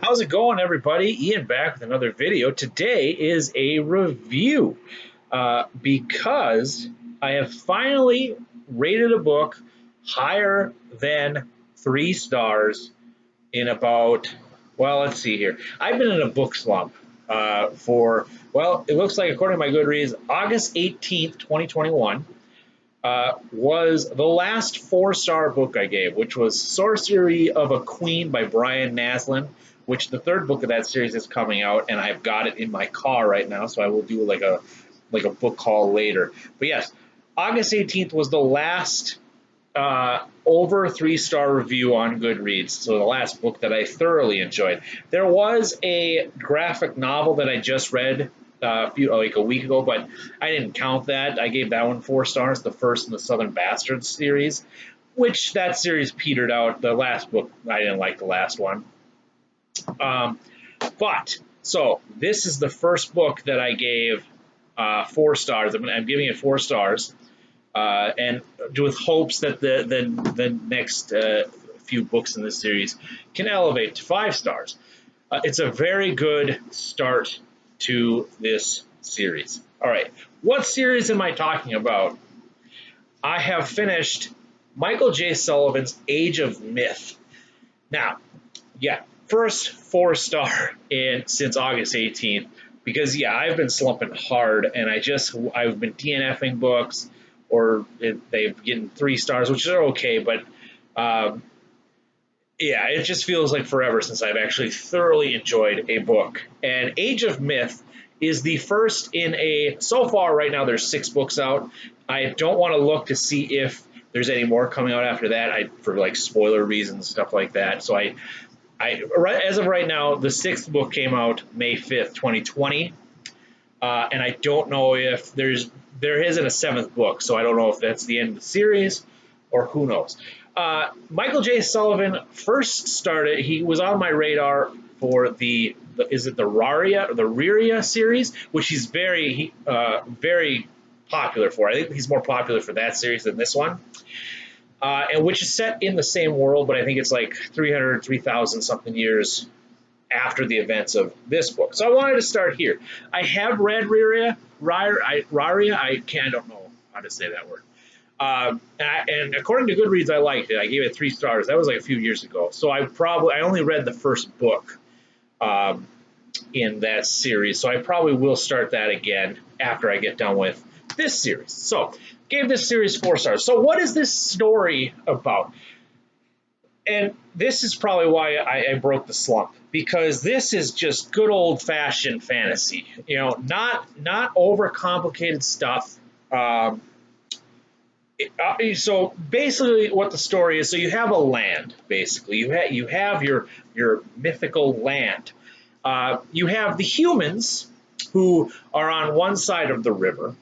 How's it going, everybody? Ian back with another video. Today is a review because I have finally rated a book higher than 3 stars in about, well, let's see here. I've been in a book slump it looks like, according to my Goodreads, August 18th, 2021 was the last 4 star book I gave, which was Sorcery of a Queen by Brian Naslund, which the third book of that series is coming out, and I've got it in my car right now, so I will do like a book haul later. But yes, August 18th was the last over 3 star review on Goodreads, so the last book that I thoroughly enjoyed. There was a graphic novel that I just read like a week ago, but I didn't count that. I gave that one 4 stars, the first in the Southern Bastards series, which that series petered out. The last book, I didn't like the last one. So this is the first book that I gave 4 stars. I'm giving it 4 stars, and with hopes that the next few books in this series can elevate to 5 stars. It's a very good start to this series. All right, what series am I talking about? I have finished Michael J. Sullivan's Age of Myth. Now, yeah, first 4 star in since August 18th, because yeah, I've been slumping hard, and I've been DNFing books, or they've getting 3 stars, which are okay, but yeah, it just feels like forever since I've actually thoroughly enjoyed a book. And Age of Myth is the first in so far right now there's 6 books out. I don't want to look to see if there's any more coming out after that, for like spoiler reasons, stuff like that. So as of right now, the 6th book came out May 5th, 2020. And I don't know if there isn't a 7th book, so I don't know if that's the end of the series or who knows. Michael J. Sullivan first started, he was on my radar for the Reria series, which he's very popular for. I think he's more popular for that series than this one. And which is set in the same world, but I think it's like 3,000 something years after the events of this book. So I wanted to start here. I have read Raria. I don't know how to say that word. And according to Goodreads, I liked it. I gave it 3 stars. That was like a few years ago. So I only read the first book in that series. So I probably will start that again after I get done with this series. So gave this series 4 stars. So what is this story about? And this is probably why I broke the slump, because this is just good old fashioned fantasy. Not overcomplicated stuff. So basically what the story is, so you have a land, basically. You have your mythical land. You have the humans who are on one side of the river,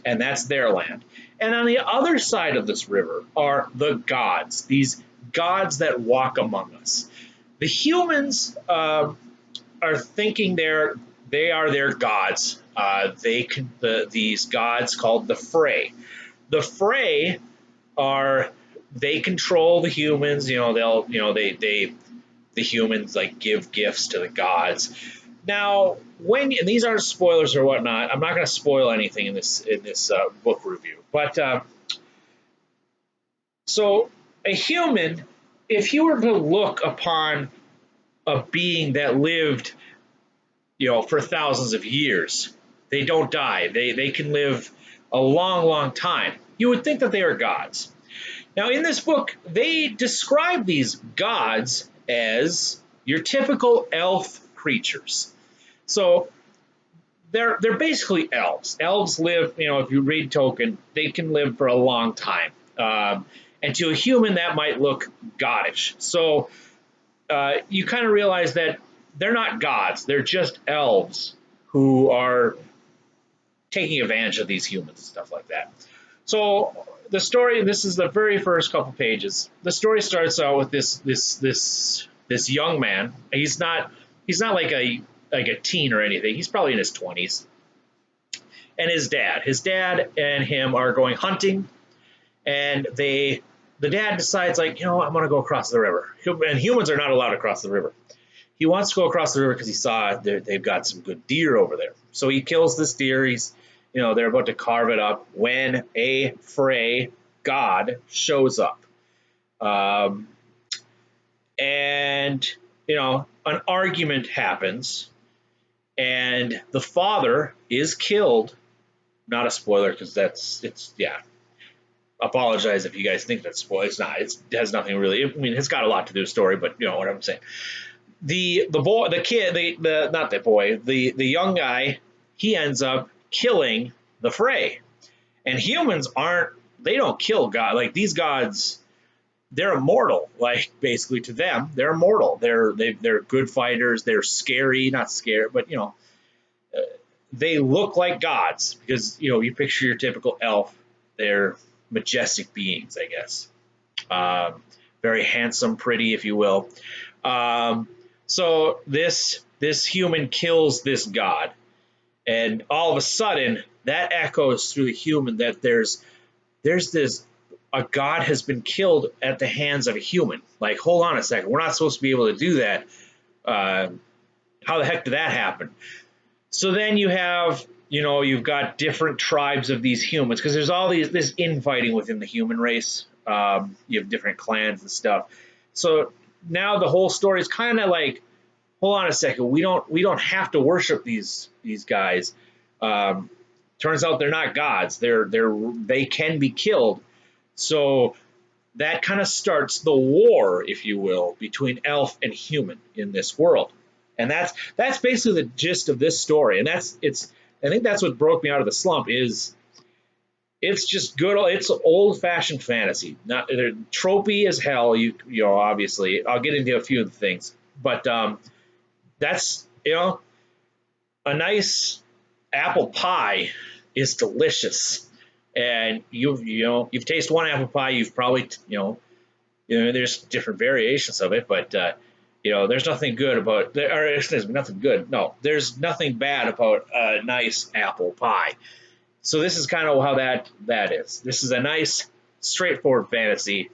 and that's their land. And on the other side of this river are the gods, these gods that walk among us. The humans are thinking they are their gods. These gods called the Frey. The Frey they control the humans. The humans like give gifts to the gods. Now, and these aren't spoilers or whatnot. I'm not going to spoil anything in this book review. But so a human, if you were to look upon a being that lived, for thousands of years, they don't die. They can live a long, long time. You would think that they are gods. Now, in this book, they describe these gods as your typical elf creatures. So they're basically elves. Elves live, if you read Tolkien, they can live for a long time. And to a human, that might look goddish. So you kind of realize that they're not gods. They're just elves who are taking advantage of these humans and stuff like that. So the story, this is the very first couple pages. The story starts out with this young man. He's not like a teen or anything. He's probably in his 20s. And his dad and him are going hunting, and the dad decides, like, I'm going to go across the river. And humans are not allowed to cross the river. he wants to go across the river because he saw they've got some good deer over there. So he kills this deer. He's, they're about to carve it up when a Frey god shows up. Um, and, an argument happens, and the father is killed. Not a spoiler because yeah. Apologize if you guys think that's spoiler. It's not. It has nothing really. I mean, it's got a lot to do with the story, but you know what I'm saying. The boy, the kid, the not the boy, the young guy, he ends up killing the Frey. And humans aren't. They don't kill God. Like these gods, they're immortal. Like basically to them, they're immortal. They're good fighters. They're scary, not scary, but they look like gods because you picture your typical elf. They're majestic beings, I guess. Very handsome, pretty, if you will. So this human kills this god, and all of a sudden that echoes through the human that there's this a god has been killed at the hands of a human. Like, hold on a second, we're not supposed to be able to do that. How the heck did that happen? So then you have, you've got different tribes of these humans because there's all this infighting within the human race. You have different clans and stuff. So now the whole story is kind of like, hold on a second, we don't have to worship these guys. Turns out they're not gods. They can be killed. So that kind of starts the war, if you will, between elf and human in this world. And that's basically the gist of this story. And I think that's what broke me out of the slump is it's just good. It's old fashioned fantasy, not tropey as hell. Obviously I'll get into a few of the things, but that's, a nice apple pie is delicious. And you've tasted one apple pie, you've probably, there's different variations of it, but there's nothing good about there. There's nothing good. No, there's nothing bad about a nice apple pie. So this is kind of how that is. This is a nice, straightforward fantasy.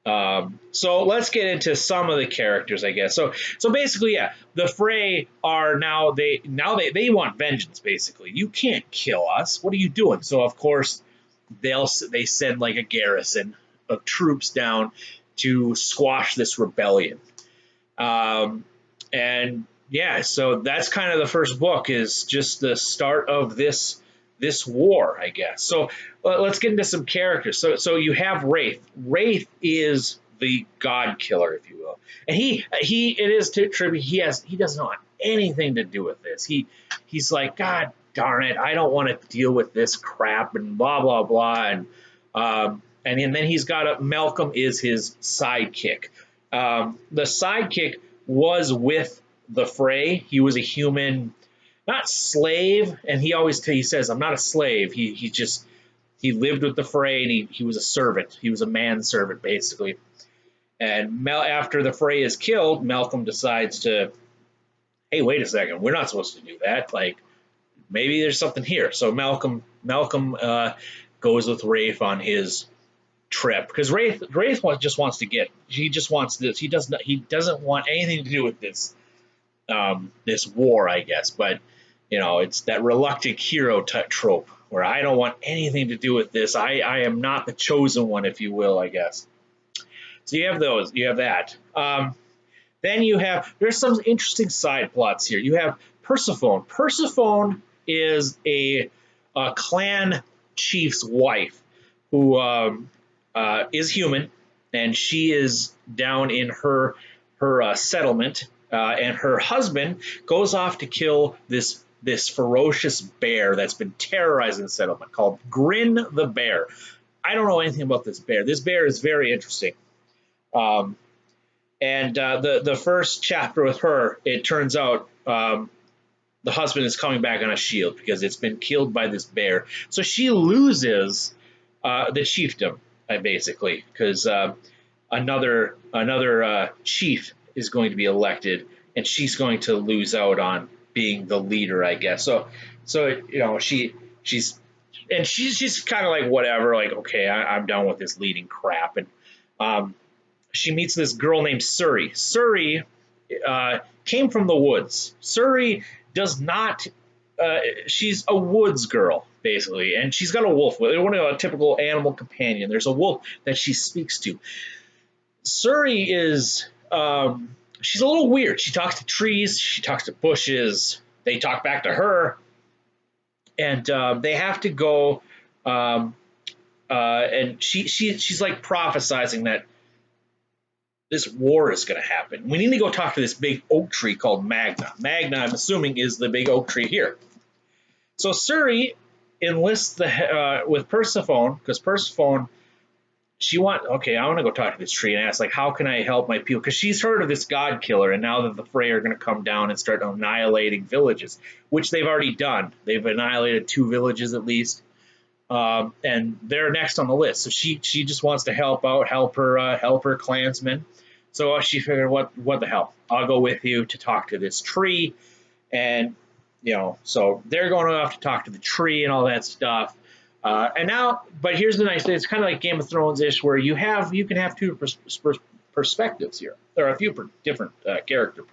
So let's get into some of the characters, I guess. So basically, yeah, the Frey are now they want vengeance. Basically, you can't kill us. What are you doing? So of course they send like a garrison of troops down to squash this rebellion. And yeah, so that's kind of the first book is just the start of this war, I guess. So let's get into some characters. So you have Wraith. Wraith is the god killer, if you will, and it is tribute. He doesn't want anything to do with this. He's like, God darn it, I don't want to deal with this crap and blah blah blah. And then he's got Malcolm is his sidekick. The sidekick was with the Frey. He was a human, not slave, and he says, I'm not a slave. He lived with the Frey, and he was a servant. He was a manservant, basically. And after the Frey is killed, Malcolm decides to, hey, wait a second, we're not supposed to do that. Like, maybe there's something here. So Malcolm goes with Wraith on his trip because Wraith just wants to get. He just wants this. He doesn't want anything to do with this this war, I guess. But it's that reluctant hero type trope where I don't want anything to do with this. I am not the chosen one, if you will, I guess. So you have those. You have that. Then there's some interesting side plots here. You have Persephone. Persephone is a clan chief's wife who is human, and she is down in her settlement, and her husband goes off to kill this ferocious bear that's been terrorizing the settlement called Grin the Bear. I don't know anything about this bear. This bear is very interesting. And the first chapter with her, it turns out the husband is coming back on a shield because it's been killed by this bear. So she loses the chiefdom, basically, because another chief is going to be elected, and she's going to lose out on being the leader, I guess. So she's kind of like, whatever, like, okay, I'm done with this leading crap. And she meets this girl named Suri. Suri came from the woods. Suri does not. She's a woods girl basically, and she's got a wolf with her, one of a typical animal companion. There's a wolf that she speaks to. Suri is she's a little weird. She talks to trees, she talks to bushes. They talk back to her, and they have to go. And she's like prophesizing that this war is going to happen. We need to go talk to this big oak tree called Magna. Magna, I'm assuming, is the big oak tree here. So Suri enlists with Persephone, because Persephone, I want to go talk to this tree and ask, like, how can I help my people? Because she's heard of this god killer, and now that the Frey are going to come down and start annihilating villages, which they've already done. They've annihilated 2 villages at least, and they're next on the list. So she just wants to help out, help her clansmen. So she figured, what the hell? I'll go with you to talk to this tree, and so they're going to have to talk to the tree and all that stuff. And now, but here's the nice thing: it's kind of like Game of Thrones-ish, where you can have 2 perspectives here. There are a few different character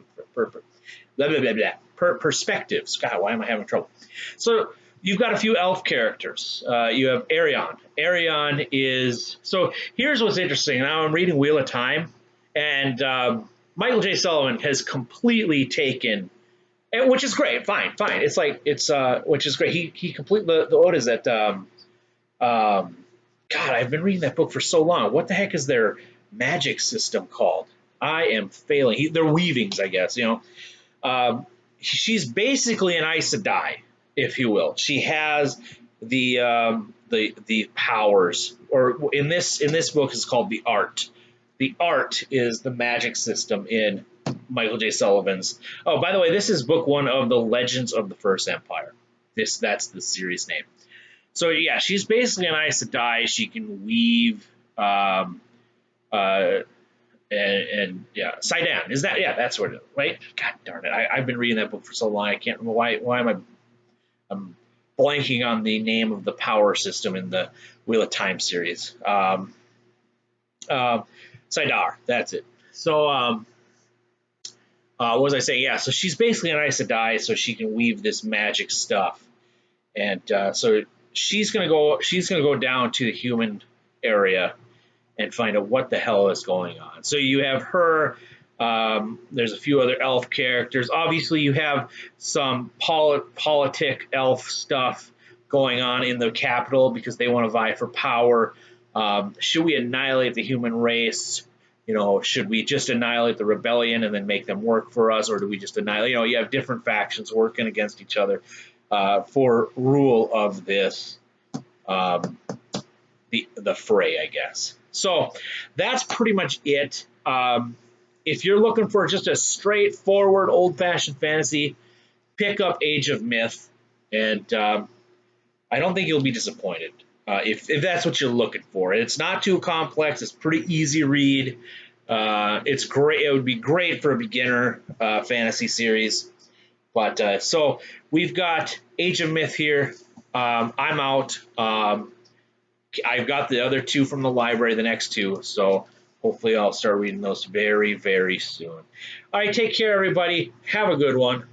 perspectives. God, why am I having trouble? So you've got a few elf characters. You have Arion. Arion is so. Here's what's interesting. Now I'm reading Wheel of Time, and Michael J. Sullivan has completely taken. Which is great, fine. Which is great. He completely what is that? God, I've been reading that book for so long. What the heck is their magic system called? I am failing. They're weavings, I guess. She's basically an Aes Sedai, if you will. She has the powers, or in this book is called the art. The art is the magic system in Michael J. Sullivan's. Oh, by the way, this is book 1 of the Legends of the First Empire. That's the series name. So yeah, she's basically an Aes Sedai. She can weave, and yeah, Sidon is that? Yeah, that's what it is, right? God darn it! I've been reading that book for so long. I can't remember why am I'm blanking on the name of the power system in the Wheel of Time series. Sidar, that's it. So what was I saying? Yeah, so she's basically an Aes Sedai, so she can weave this magic stuff, and so she's gonna go down to the human area and find out what the hell is going on. So you have her. There's a few other elf characters. Obviously, you have some politic elf stuff going on in the capital because they want to vie for power. Should we annihilate the human race? Should we just annihilate the rebellion and then make them work for us, or do we just annihilate? You have different factions working against each other for rule of this the fray, I guess. So that's pretty much it. If you're looking for just a straightforward, old-fashioned fantasy, pick up Age of Myth, and I don't think you'll be disappointed if that's what you're looking for. It's not too complex. It's pretty easy read. It's great. It would be great for a beginner fantasy series. But so we've got Age of Myth here. I'm out. I've got the other 2 from the library, the next 2. So hopefully I'll start reading those very, very soon. All right, take care, everybody. Have a good one.